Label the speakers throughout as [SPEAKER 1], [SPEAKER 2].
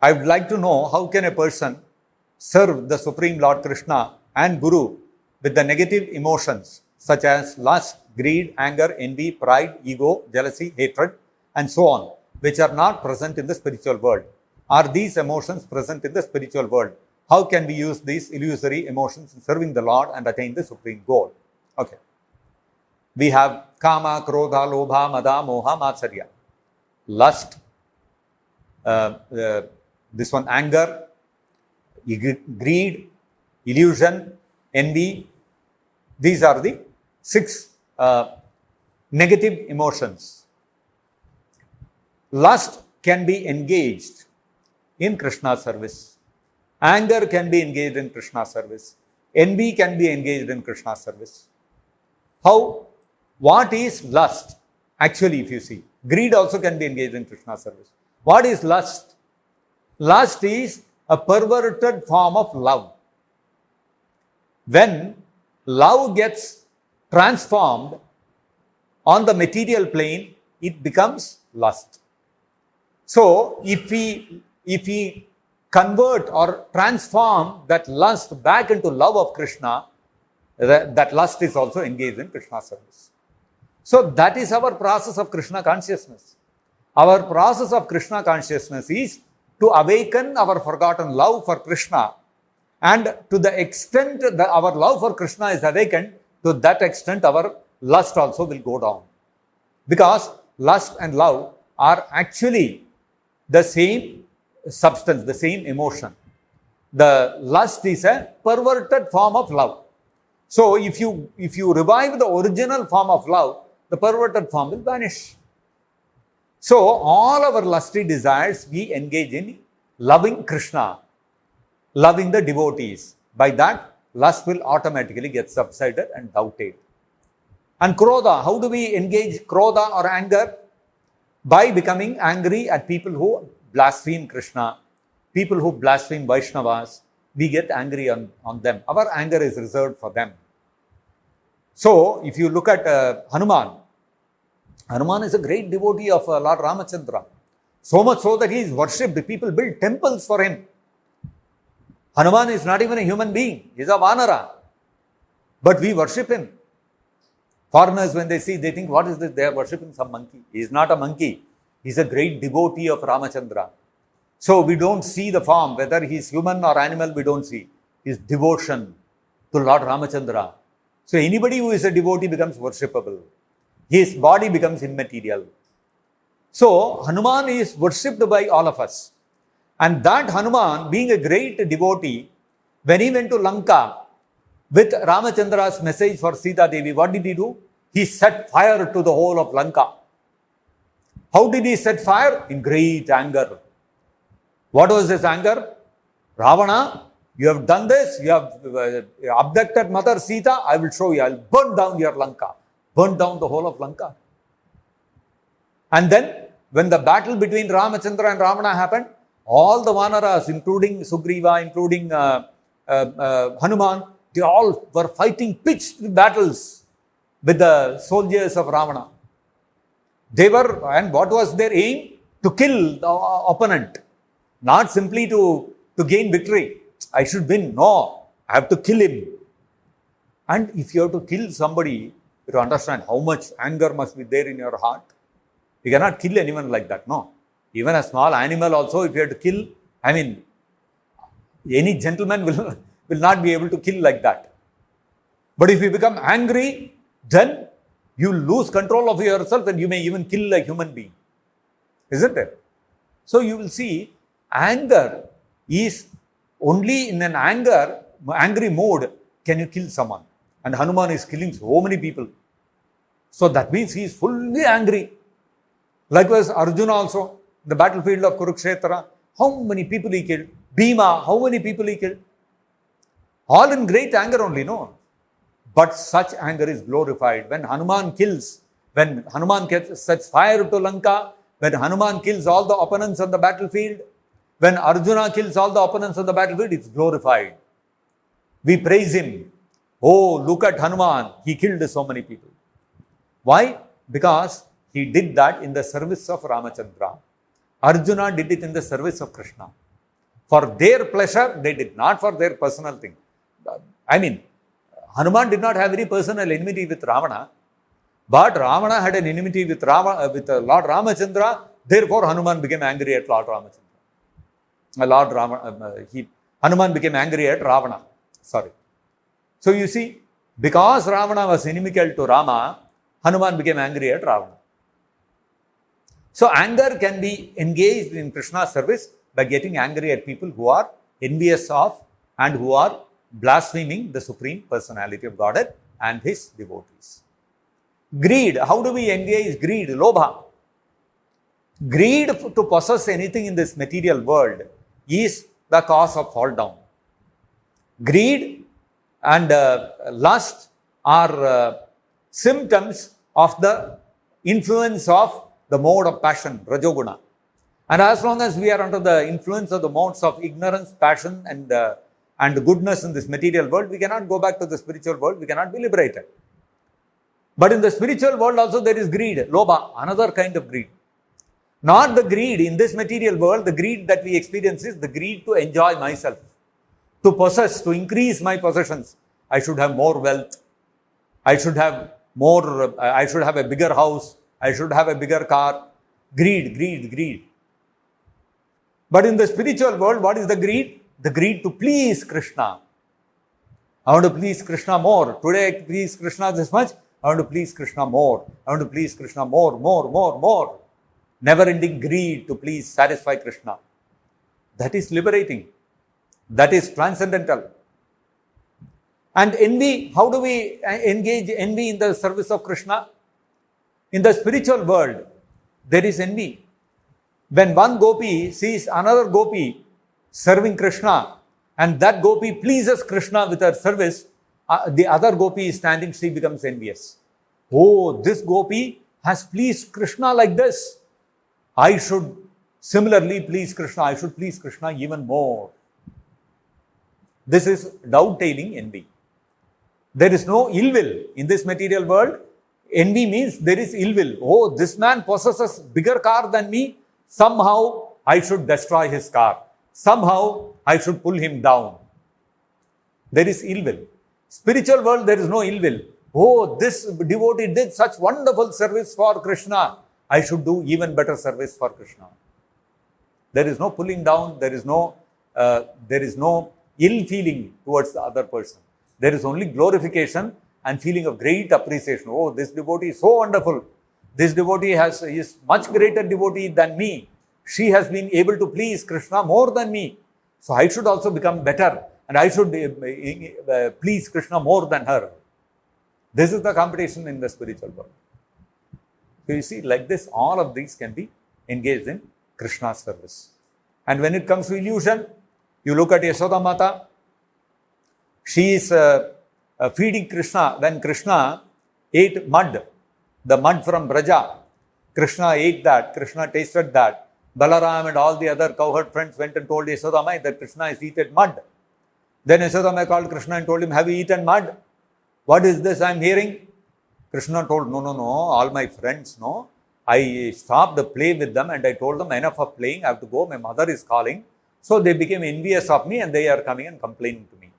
[SPEAKER 1] I would like to know how can a person serve the Supreme Lord Krishna and Guru with the negative emotions such as lust, greed, anger, envy, pride, ego, jealousy, hatred, and so on, which are not present in the spiritual world. Are these emotions present in the spiritual world? How can we use these illusory emotions in serving the Lord and attain the supreme goal? Okay. We have kama, krodha, lobha, mada, moha, matsarya. Lust, this one anger, greed, illusion, envy. These are the 6 negative emotions. Lust can be engaged in Krishna service. Anger can be engaged in Krishna service. Envy can be engaged in Krishna service. How? What is lust? Actually, if you see, greed also can be engaged in Krishna service. What is lust? Lust is a perverted form of love. When love gets transformed on the material plane, it becomes lust. So, if we convert or transform that lust back into love of Krishna, that lust is also engaged in Krishna service. So, that is our process of Krishna consciousness. Our process of Krishna consciousness is to awaken our forgotten love for Krishna, and to the extent that our love for Krishna is awakened, to that extent our lust also will go down. Because lust and love are actually the same substance, the same emotion. The lust is a perverted form of love. So if you revive the original form of love, the perverted form will vanish. So all our lusty desires, we engage in loving Krishna, loving the devotees. By that, lust will automatically get subsided and doubted. And krodha, how do we engage krodha or anger? By becoming angry at people who blaspheme Krishna, people who blaspheme Vaishnavas. We get angry on them. Our anger is reserved for them. So, if you look at Hanuman is a great devotee of Lord Ramachandra. So much so that he is worshipped. People build temples for him. Hanuman is not even a human being. He is a Vanara. But we worship him. Foreigners, when they see, they think, what is this? They are worshipping some monkey. He is not a monkey. He is a great devotee of Ramachandra. So we don't see the form, whether he is human or animal, we don't see. His devotion to Lord Ramachandra. So anybody who is a devotee becomes worshipable. His body becomes immaterial. So Hanuman is worshipped by all of us. And that Hanuman, being a great devotee, when he went to Lanka with Ramachandra's message for Sita Devi, what did he do? He set fire to the whole of Lanka. How did he set fire? In great anger. What was his anger? Ravana, you have done this, you have abducted Mother Sita, I will show you, I will burn down your Lanka. Burn down the whole of Lanka. And then, when the battle between Ramachandra and Ravana happened, all the Vanaras, including Sugriva, including Hanuman, they all were fighting pitched battles with the soldiers of Ravana. They were, and what was their aim? To kill the opponent. Not simply to gain victory. I should win. No, I have to kill him. And if you have to kill somebody, you understand how much anger must be there in your heart. You cannot kill anyone like that, no. Even a small animal also, if you have to kill, any gentleman will not be able to kill like that. But if you become angry, then you lose control of yourself and you may even kill a human being. Isn't it? So you will see, anger is only in an angry mode can you kill someone. And Hanuman is killing so many people. So that means he is fully angry. Likewise, Arjuna also, the battlefield of Kurukshetra, how many people he killed? Bhima, how many people he killed? All in great anger only, no? But such anger is glorified. When Hanuman sets fire to Lanka, when Hanuman kills all the opponents on the battlefield, when Arjuna kills all the opponents on the battlefield, it's glorified. We praise him. Oh, look at Hanuman. He killed so many people. Why? Because he did that in the service of Ramachandra. Arjuna did it in the service of Krishna. For their pleasure, they did, not for their personal thing. I mean, Hanuman did not have any personal enmity with Ravana, but Ravana had an enmity with Lord Ramachandra. Therefore, Hanuman became angry at Lord Ramachandra. Hanuman became angry at Ravana. Sorry. So you see, because Ravana was inimical to Rama, Hanuman became angry at Ravana. So anger can be engaged in Krishna's service by getting angry at people who are envious of and who are blaspheming the Supreme Personality of Godhead and His devotees. Greed. How do we engage greed? Lobha. Greed to possess anything in this material world is the cause of fall down. Greed and lust are symptoms of the influence of the mode of passion, Rajoguna. And as long as we are under the influence of the modes of ignorance, passion and goodness in this material world, we cannot go back to the spiritual world, we cannot be liberated. But in the spiritual world also there is greed, lobha, another kind of greed. Not the greed in this material world, the greed that we experience is the greed to enjoy myself, to possess, to increase my possessions. I should have more wealth, I should have a bigger house, I should have a bigger car. Greed, greed, greed. But in the spiritual world, what is the greed? The greed to please Krishna. I want to please Krishna more. Today I please Krishna this much. I want to please Krishna more. I want to please Krishna more. Never-ending greed to please, satisfy Krishna. That is liberating. That is transcendental. And envy, how do we engage envy in the service of Krishna? In the spiritual world, there is envy. When one gopi sees another gopi serving Krishna, and that gopi pleases Krishna with her service, the other gopi is standing, she becomes envious. Oh, this gopi has pleased Krishna like this. I should similarly please Krishna. I should please Krishna even more. This is dovetailing envy. There is no ill will in this material world. Envy means there is ill will. Oh, this man possesses bigger car than me. Somehow I should destroy his car. Somehow I should pull him down. There is ill will. Spiritual world, there is no ill will. Oh, this devotee did such wonderful service for Krishna. I should do even better service for Krishna. There is no pulling down. There is no ill feeling towards the other person. There is only glorification and feeling of great appreciation. Oh, this devotee is so wonderful. This devotee is much greater devotee than me. She has been able to please Krishna more than me. So I should also become better and I should please Krishna more than her. This is the competition in the spiritual world. So you see, like this, all of these can be engaged in Krishna's service. And when it comes to illusion, you look at Yashoda Mata. She is feeding Krishna. When Krishna ate mud, the mud from Braja, Krishna ate that, Krishna tasted that. Balaram and all the other cowherd friends went and told Yashodamai that Krishna has eaten mud. Then Yashodamai called Krishna and told him, have you eaten mud? What is this I am hearing? Krishna told, no, all my friends, no. I stopped the play with them and I told them, enough of playing, I have to go, my mother is calling. So they became envious of me and they are coming and complaining to me.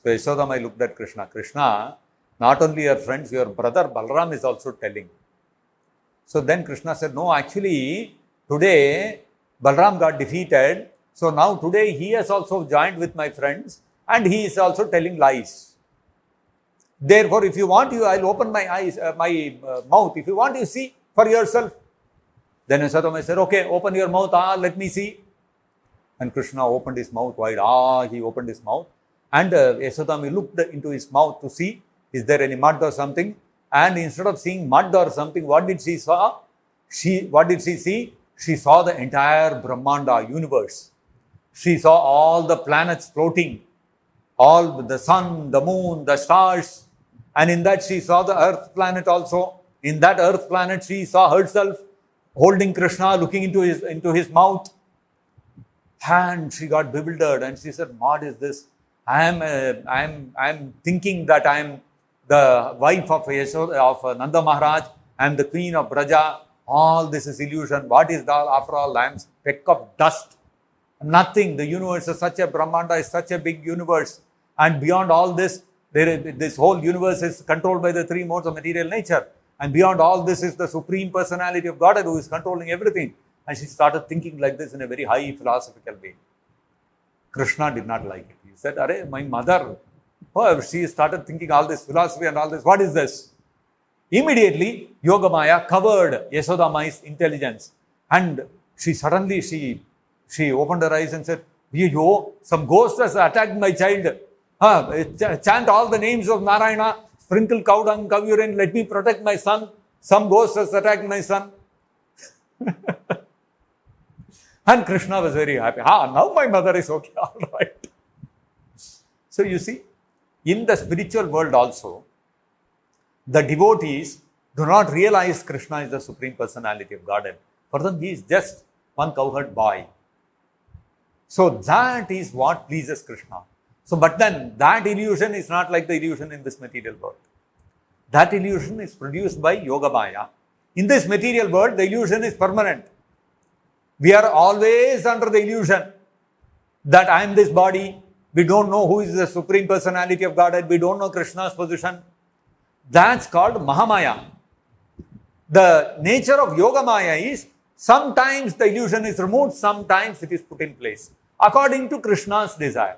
[SPEAKER 1] So Yashodamai looked at Krishna. Krishna, not only your friends, your brother Balaram is also telling. So then Krishna said, no, actually, today Balaram got defeated. So now today he has also joined with my friends and he is also telling lies. Therefore, if you want, I'll open my eyes, my mouth. If you want, you see for yourself. Then Yashodamai said, okay, open your mouth. Let me see. And Krishna opened his mouth wide. He opened his mouth. And Yashodamai looked into his mouth to see, is there any mud or something? And instead of seeing mud or something, what did she saw? What did she see? She saw the entire Brahmanda universe. She saw all the planets floating, all the sun, the moon, the stars. And in that she saw the earth planet also. In that earth planet she saw herself holding Krishna, looking into his mouth. And she got bewildered and she said, what is this? I am thinking that I am the wife of Nanda Maharaj. I am the queen of Braja. All this is illusion. What is that? After all, I am a speck of dust. Nothing. The universe is such a Brahmanda, is such a big universe. And beyond all this, this whole universe is controlled by the three modes of material nature. And beyond all this is the Supreme Personality of Godhead who is controlling everything. And she started thinking like this in a very high philosophical way. Krishna did not like it. He said, "Arey, my mother, oh, she started thinking all this philosophy and all this. What is this?" Immediately, Yogamaya covered Yashoda Mai's intelligence. And she suddenly, she opened her eyes and said, "Yo, some ghost has attacked my child. Chant all the names of Narayana, sprinkle cow dung, cow urine, let me protect my son. Some ghost has attacked my son." And Krishna was very happy. Now my mother is okay, all right. So you see, in the spiritual world also, the devotees do not realize Krishna is the Supreme Personality of Godhead. For them, he is just one cowherd boy. So that is what pleases Krishna. So, but then that illusion is not like the illusion in this material world. That illusion is produced by Yogamaya. In this material world, the illusion is permanent. We are always under the illusion that I am this body. We don't know who is the Supreme Personality of Godhead. We don't know Krishna's position. That's called maha-maya. The nature of Yogamaya is sometimes the illusion is removed, sometimes it is put in place according to Krishna's desire.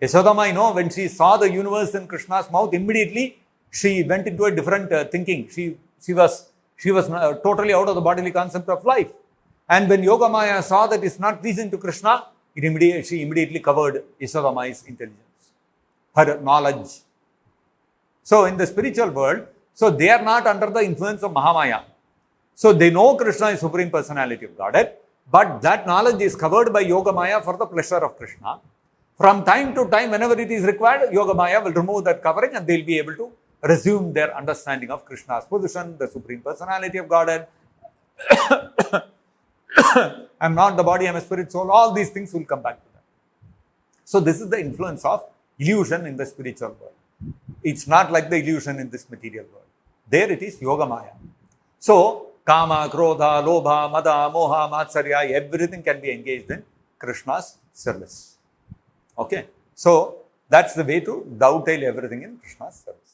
[SPEAKER 1] Yashodama, when she saw the universe in Krishna's mouth, immediately she went into a different thinking. She was totally out of the bodily concept of life. And when Yogamaya saw that it's not pleasing to Krishna, she immediately covered Yashodama's intelligence, her knowledge. So in the spiritual world, so they are not under the influence of Mahamaya. So they know Krishna is Supreme Personality of Godhead, but that knowledge is covered by Yogamaya for the pleasure of Krishna. From time to time, whenever it is required, Yogamaya will remove that covering and they will be able to resume their understanding of Krishna's position, the Supreme Personality of Godhead. I am not the body, I am a spirit, soul. All these things will come back to them. So this is the influence of illusion in the spiritual world. It's not like the illusion in this material world. There it is Yogamaya. So, Kama, Krodha, Lobha, Mada, Moha, Matsarya, everything can be engaged in Krishna's service. Okay. So, that's the way to dovetail everything in Krishna's service.